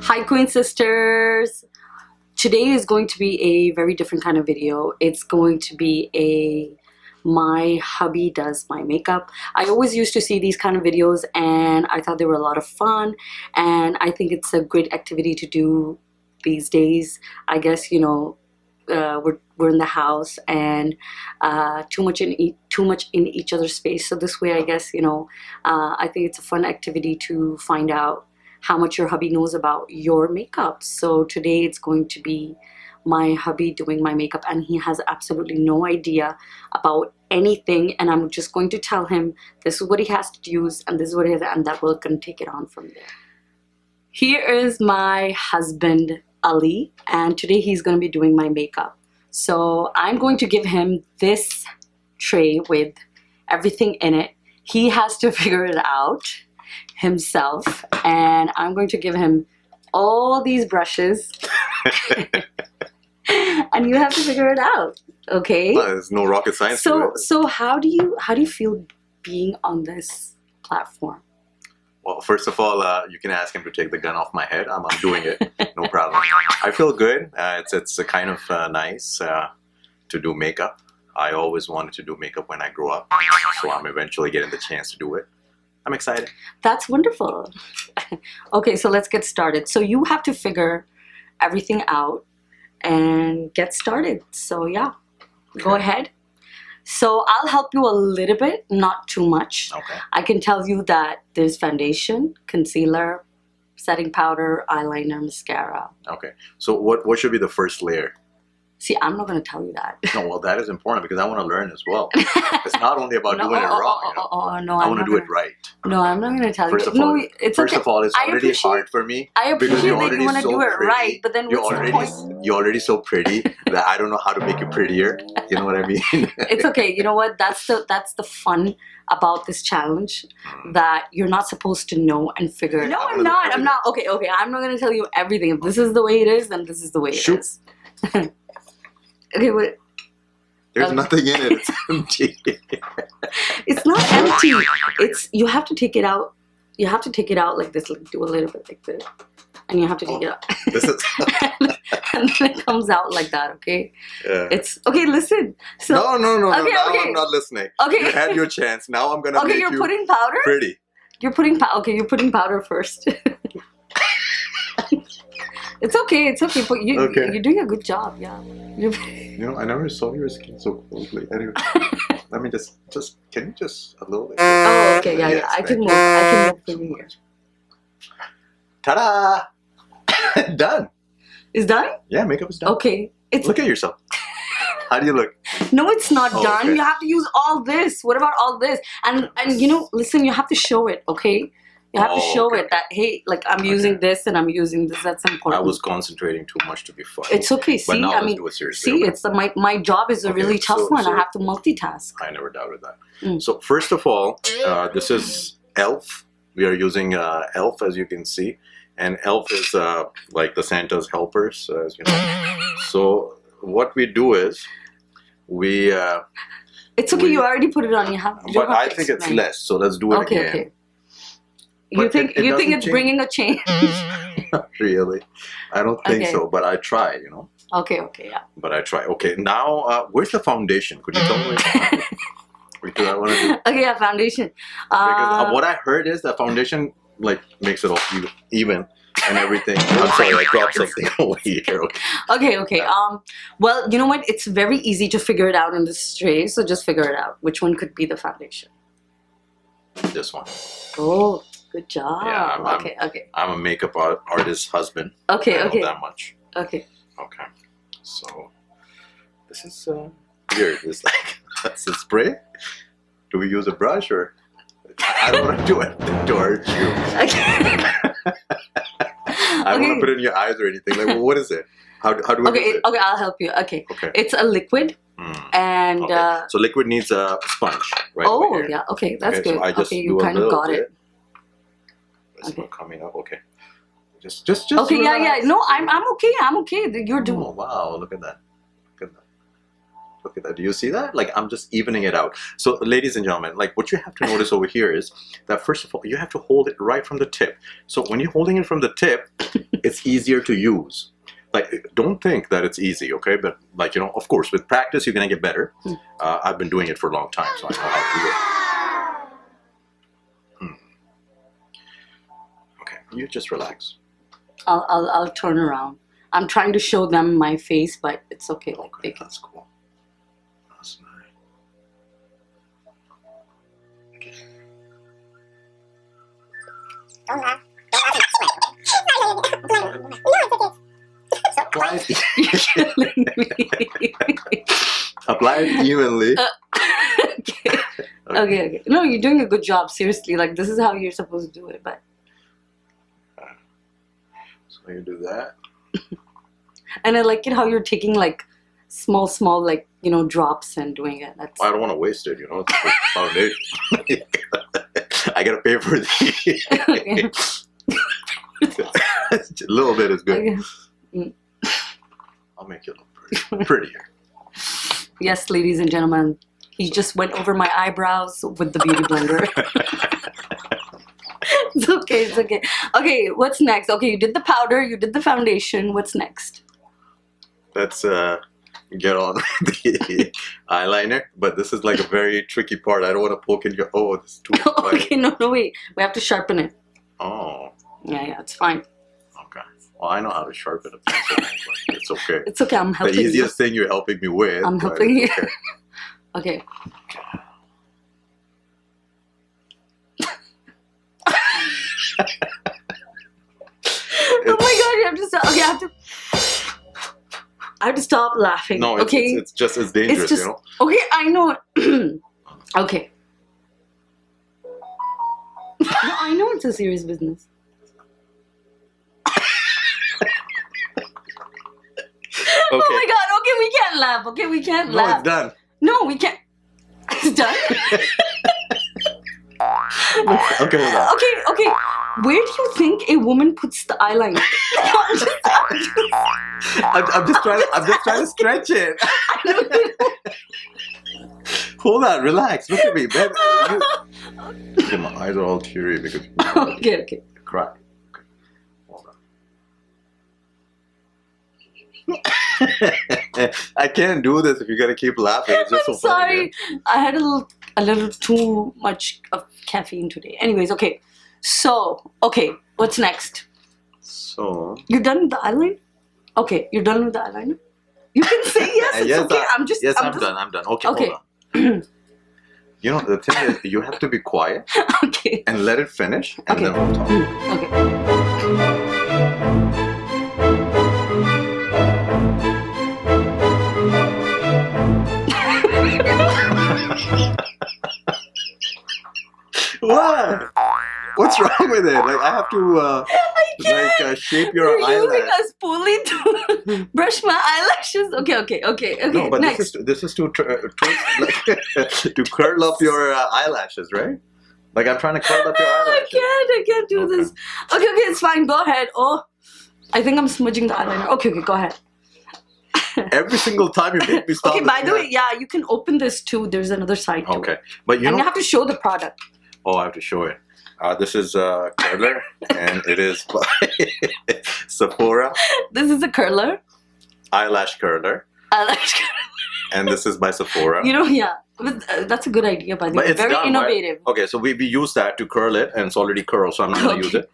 Hi Queen Sisters! Today is going to be a very different kind of video. It's going to be my hubby does my makeup. I always used to see these kind of videos and I thought they were a lot of fun, and I think it's a great activity to do these days. I guess, you know, we're in the house and too much in each other's space. So this way, I guess, you know, I think it's a fun activity to find out how much your hubby knows about your makeup. So today it's going to be my hubby doing my makeup, and he has absolutely no idea about anything, and I'm just going to tell him this is what he has to use and this is what he has, and that we're going to take it on from there. Here is my husband Ali, and today he's going to be doing my makeup. So I'm going to give him this tray with everything in it. He has to figure it out himself, and I'm going to give him all these brushes and you have to figure it out, okay? Well, there's no rocket science to it. So how do you feel being on this platform? Well, first of all, you can ask him to take the gun off my head. I'm doing it, no problem. I feel good. It's a kind of nice to do makeup. I always wanted to do makeup when I grew up, so I'm eventually getting the chance to do it. I'm excited. That's wonderful. Okay, so let's get started. So you have to figure everything out and get started. So yeah, go ahead. So I'll help you a little bit, not too much. Okay. I can tell you that there's foundation, concealer, setting powder, eyeliner, mascara. Okay. So what should be the first layer? See, I'm not going to tell you that. No, well, that is important because I want to learn as well. It's not only about doing it wrong. No, I want to do it right. No, I'm not going to tell you. First of all, it's already hard for me. I appreciate that you want to do it pretty. right, but then what's the point? You're already so pretty that I don't know how to make you prettier. You know what I mean? It's okay. You know what? That's the fun about this challenge, that you're not supposed to know and figure it out. No, I'm not. Okay. I'm not going to tell you everything. If this is the way it is, then this is the way it is. Okay, wait. There's nothing in it. It's empty. It's not empty. It's, you have to take it out. You have to take it out like this. Like, do a little bit like this, and you have to take it out. This is and then it comes out like that. Okay. Yeah. It's okay. Listen. So no. Okay, now okay. I'm not listening. Okay. You had your chance. Now I'm gonna make you're putting powder. Pretty. You're putting you're putting powder first. It's okay, but you're doing a good job, yeah. You know, I never saw your skin so closely. Anyway, let me just can you just a little bit? Oh, okay, yeah, yes, I can move from here. Ta-da! Done. It's done? Yeah, makeup is done. Okay. Look at yourself. How do you look? No, it's not done. Okay. You have to use all this. What about all this? And you know, listen, you have to show it, okay? You have to show it that, hey, like I'm using this and I'm using this. That's important. I was concentrating too much to be funny. It's okay. See, but now I mean, do it seriously. it's my job is a really tough one. I have to multitask. I never doubted that. So first of all, this is e.l.f. We are using e.l.f. as you can see, and e.l.f. is like the Santa's helpers, as you know. So what we do is we. It's okay. You already put it on. But I think it's less. So let's do it again. Okay. You think it's bringing a change? Not really. I don't think so, but I try, you know. Okay, yeah. But I try. Okay, now where's the foundation? Could you tell me? Because I want to do. Okay, yeah, foundation. Because what I heard is that foundation like makes it all even and everything. I'm sorry, I dropped something over here. Okay. Well, you know what? It's very easy to figure it out in this tray. So just figure it out. Which one could be the foundation? This one. Oh. Good job. Yeah, okay. I'm a makeup artist husband. Okay. I know that much. Okay. So this is weird. It's like that's a spray. Do we use a brush or? I don't want to do it to hurt you. Okay. I don't want to put it in your eyes or anything. Like, well, what is it? How do we use it? Okay, I'll help you. Okay. It's a liquid. And so liquid needs a sponge, right? Oh yeah. Okay, that's good. So I just you kind of got it. It's not coming up. Okay. Just. Okay. Yeah. No, I'm okay. You're doing. Oh wow! Look at that. Look at that. Do you see that? Like, I'm just evening it out. So, ladies and gentlemen, like, what you have to notice over here is that, first of all, you have to hold it right from the tip. So when you're holding it from the tip, it's easier to use. Like, don't think that it's easy, okay? But, like, you know, of course, with practice, you're going to get better. I've been doing it for a long time, so I know how to do it. Okay, you just relax. I'll turn around. I'm trying to show them my face, but it's okay. Like, Okay, that's cool. That's nice. Don't laugh. Don't laugh. You're killing me. Apply it evenly. Okay. No, you're doing a good job. Seriously, like this is how you're supposed to do it. But So you do that. and I like it how you're taking like small, like you know drops and doing it. That's I don't want to waste it, you know. It's a foundation. I gotta pay for the. okay. A little bit is good. Okay. I'll make you look prettier. Yes, ladies and gentlemen, he just went over my eyebrows with the beauty blender. It's okay. It's okay. Okay, what's next? Okay, you did the powder. You did the foundation. What's next? Let's get on with the eyeliner. But this is like a very tricky part. I don't want to poke in your. Oh, this is too. Okay, no, wait. We have to sharpen it. Oh. Yeah, it's fine. Okay. Well, I know how to sharpen a pencil, but it's okay. It's okay. I'm helping The easiest thing you're helping me with. I'm but helping it's you. Okay. Okay. Oh my god! You have to stop. Okay, I have to stop laughing. No, it's, okay. it's just as dangerous, It's just you know. okay. I know. Okay. No, I know it's a serious business. Okay. Oh my god! Okay, we can't laugh. Okay, we can't No, laugh. it's done. No, we can't. It's done. Okay, hold on. Okay. Where do you think a woman puts the eyeliner? I'm just trying to stretch it. Hold on, relax. Look at me, babe. Okay, my eyes are all teary because Okay. cry. Okay. Hold on. I can't do this if you're gonna keep laughing. It's just I'm so funny. sorry. I had a little too much of caffeine today. Anyways, okay. So, okay, what's next? So You're done with the eyeliner? Okay, you're done with the eyeliner? You can say yes. It's yes, okay. I'm just. I'm done. I'm done. Okay, Okay. hold on. You know the thing is, you have to be quiet Okay. and let it finish, and Okay. then we'll talk. Okay. What? What's wrong with it? Like I have to shape your You're using eyelash. a spoolie to brush my eyelashes. Okay. No, but Next. this is to to curl up your eyelashes, right? Like I'm trying to curl up your eyelashes. I can't do Okay. this. Okay, it's fine. Go ahead. Oh, I think I'm smudging the eyeliner. Okay, go ahead. Every single time you make me stop. Okay, by the looking way, yeah, you can open this too. There's another side to Okay, it. but you And know. you have to show the product. Oh, I have to show it. This is curler, and it is by Sephora This is a curler. eyelash curler, Eyelash and this is by Sephora. You know, yeah. But, that's a good idea, by the But way. it's Very done, right? innovative. Okay, so we use that to curl it, and it's already curled, so I'm not gonna use it.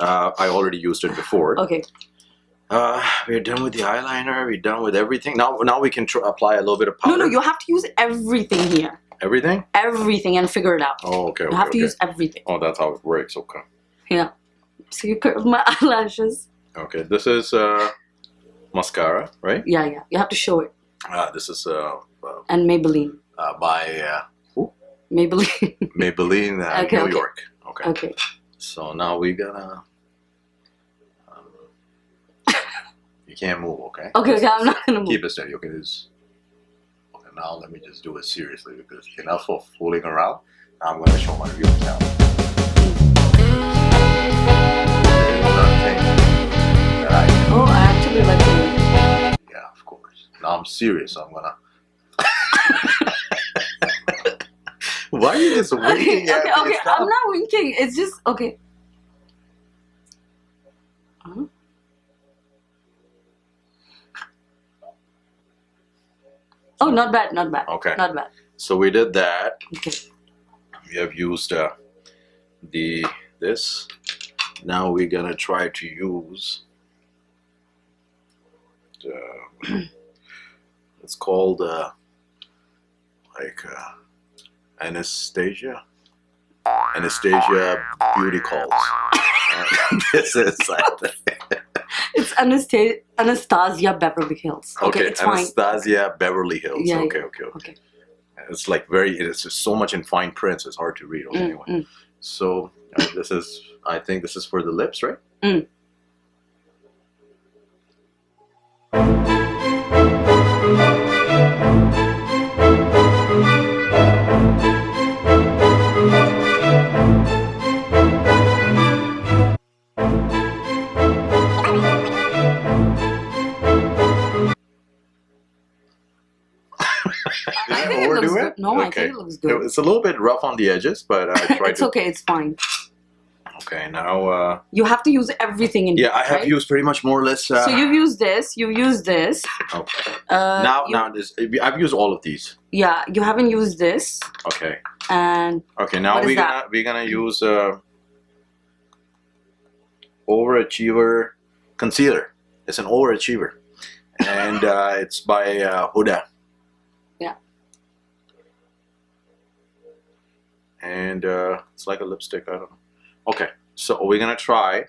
I already used it before. Okay. We're done with the eyeliner. We're done with everything. Now we can apply a little bit of powder. No, you have to use everything here. Everything? Everything and figure it out. Oh, okay. You have to okay. use everything. Oh, that's how it works. Okay. Yeah. So you curl my eyelashes. Okay. This is mascara, right? Yeah. You have to show it. This is And Maybelline. by Maybelline. Maybelline, Okay, New okay. York. Okay. Okay. So now we gotta. You can't move, okay? Okay, I'm not gonna move. Keep it steady. Okay, okay, now let me just do it seriously because enough of fooling around. Now I'm gonna show my real talent. There's nothing that I can. Oh, I actually like it. Yeah, of course. Now I'm serious. I'm gonna. Why are you just winking at me? Okay. Stop. I'm not winking. It's just okay. Oh, not bad. Not bad. Okay. Not bad. So we did that. Okay. We have used this. Now we're gonna try to use it's called Anastasia Beauty Calls. This is It's Anastasia Beverly Hills. Okay, it's fine. Anastasia Beverly Hills. Yeah, Okay. It's like it's just so much in fine print, so it's hard to read. Anyway, so I think this is for the lips, right? I think it looks good. No, I think it looks good. It's a little bit rough on the edges, but I tried It's okay. It's fine. Okay, now you have to use everything in. Yeah, I have right? used pretty much more or less. So you've used this. You've used this. Okay. Now I've used all of these. Yeah, you haven't used this. Okay. And okay, now we're gonna use Overachiever concealer. It's an overachiever, and it's by Huda. Yeah. And it's like a lipstick. I don't know. Okay, so we're gonna try.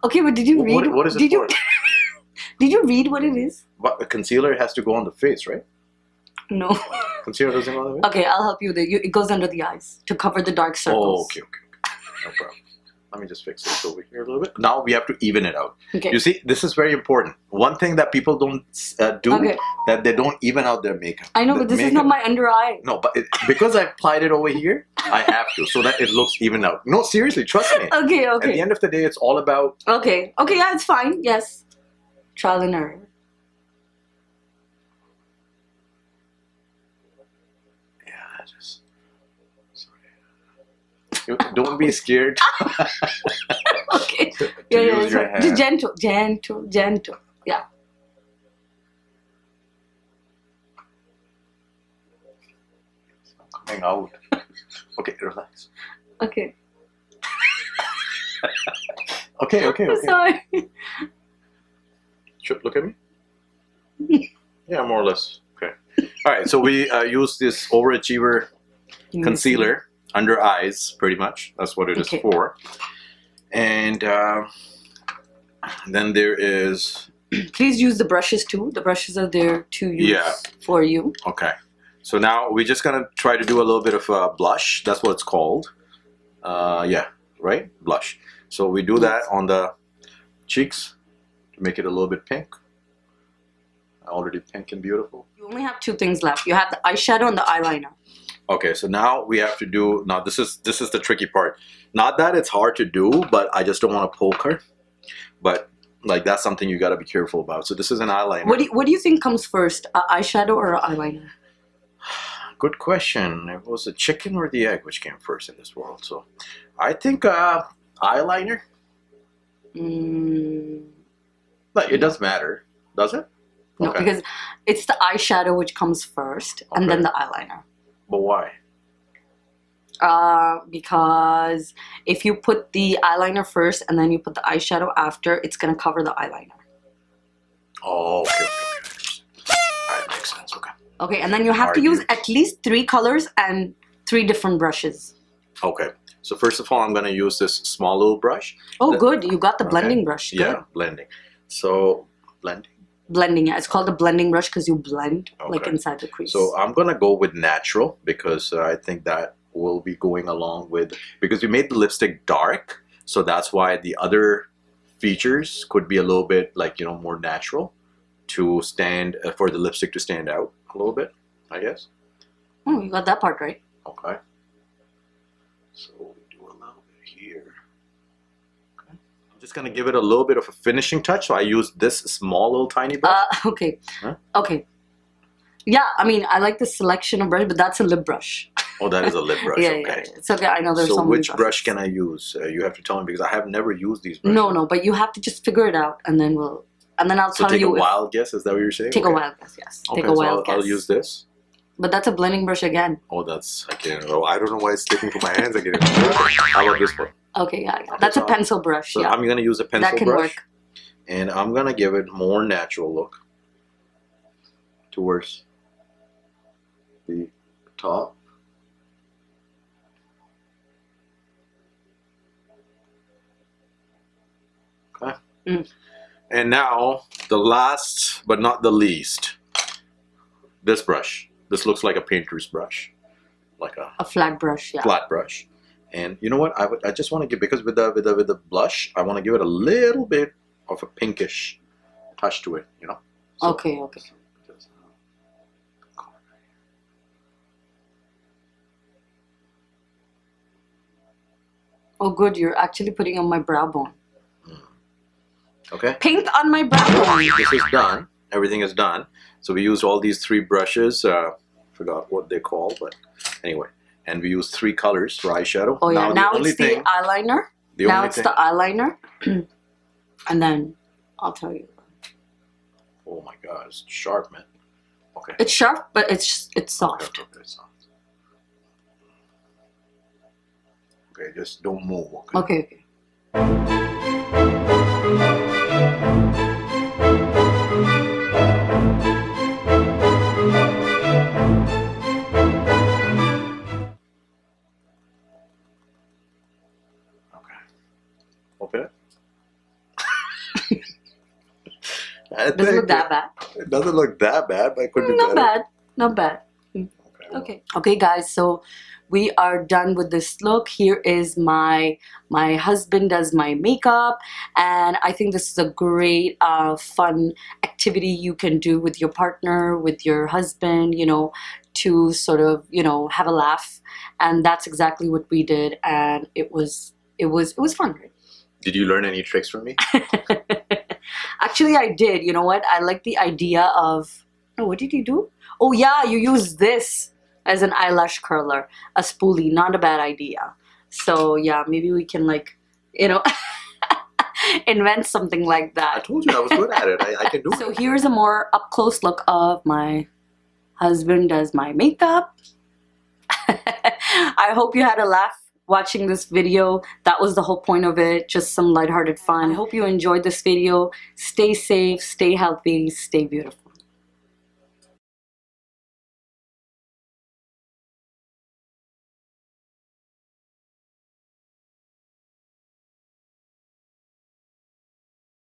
Okay, but did you read? What is it for? Did you read what it is? But a concealer has to go on the face, right? No. Concealer doesn't go on the face? Okay, I'll help you with it. It goes under the eyes to cover the dark circles. Oh, okay. No problem. Let me just fix this over here a little bit. Now we have to even it out. Okay. You see, this is very important. One thing that people don't do, that they don't even out their makeup. I know, but this is not my under eye. No, but because I applied it over here, I have to, so that it looks even out. No, seriously, trust me. Okay. At the end of the day, it's all about... Okay, yeah, it's fine. Yes. Trial and error. Don't be scared. Okay. Use your hand. Just gentle. Yeah. It's not coming out. Okay, relax. Okay. Okay. I'm sorry. Look at me. Yeah, more or less. Okay. All right. So we use this Overachiever concealer under eyes, pretty much. That's what it is for. And then there is... Please use the brushes too. The brushes are there to use for you. Okay. So now we're just going to try to do a little bit of blush. That's what it's called. Yeah, right? Blush. So we do that on the cheeks to make it a little bit pink. Already pink and beautiful. You only have two things left. You have the eyeshadow and the eyeliner. Okay, so now we have to do, now this is the tricky part. Not that it's hard to do, but I just don't want to poke her. But like that's something you got to be careful about. So this is an eyeliner. What do you think comes first, eyeshadow or eyeliner? Good question. It was the chicken or the egg which came first in this world. So I think eyeliner. But it does matter, does it? No, because it's the eyeshadow which comes first, and then the eyeliner. But why? Because if you put the eyeliner first and then you put the eyeshadow after, it's gonna cover the eyeliner. Oh, okay. Alright, makes sense. Okay. Okay, and then you have to use at least 3 colors and 3 different brushes. Okay. So first of all, I'm gonna use this small little brush. Oh, good. You got the blending brush. Good. Yeah, blending. So blending. Blending, yeah. It's called a blending brush because you blend like inside the crease. So I'm gonna go with natural because I think that will be going along with, because we made the lipstick dark, so that's why the other features could be a little bit like, you know, more natural to stand for the lipstick to stand out a little bit, I guess. Oh, you got that part right. Okay. So we do a little bit here. Okay. I'm just gonna give it a little bit of a finishing touch, so I use this small little tiny brush. Okay. Huh? Okay. Yeah, I mean, I like the selection of brush, but that's a lip brush. Oh, that is a lip brush. Yeah, Okay. yeah, yeah. It's okay. I know there's So so many which brush brushes. can I use? You have to tell me because I have never used these brushes. No, but you have to just figure it out, and then I'll So tell take you. a wild guess. Is that what you're saying? Take a wild guess. Yes. Okay, Take a wild so guess. I'll use this. But that's a blending brush again. Oh, that's I can't. Oh, I don't know why it's sticking to my hands again. How about this one? Okay, yeah. Okay, That's so a pencil brush. So yeah. I'm gonna use a pencil That can brush, work. and I'm gonna give it more natural look towards the top. Okay. Mm. And now the last but not the least, this brush. This looks like a painter's brush, like A flat brush. Yeah. flat brush. And you know what? I just want to give, because with the blush, I want to give it a little bit of a pinkish touch to it. You know. So, Okay. Oh, good. You're actually putting on my brow bone. Okay. Paint on my brow bone. This is done. Everything is done. So we used all these 3 brushes. Forgot what they're called, but anyway. And we used 3 colors for eyeshadow. Oh yeah. Now it's the thing, eyeliner. the Now only it's thing, the eyeliner, and then I'll tell you. oh my God, it's sharp, man. Okay. It's sharp, but it's soft. Okay, it's soft. Okay, just don't move. Okay. Okay. Okay. Open it. Doesn't look that bad. It doesn't look that bad, but it could be Not better. bad. Not bad. Okay. Okay, guys. So we are done with this look. Here is my husband does my makeup, and I think this is a great fun activity you can do with your partner, with your husband, you know, to sort of, you know, have a laugh. And that's exactly what we did, and it was fun, right? Did you learn any tricks from me? Actually, I did. You know what? I like the idea of, oh, what did you do? Oh yeah, you use this as an eyelash curler, a spoolie. Not a bad idea. So yeah, maybe we can, like, you know, invent something like I that. told you I was good at it. I can do So it. here's a more up close look of my husband does my makeup. I hope you had a laugh watching this video. That was the whole point of it, just some lighthearted fun. I hope you enjoyed this video. Stay safe, stay healthy, stay beautiful.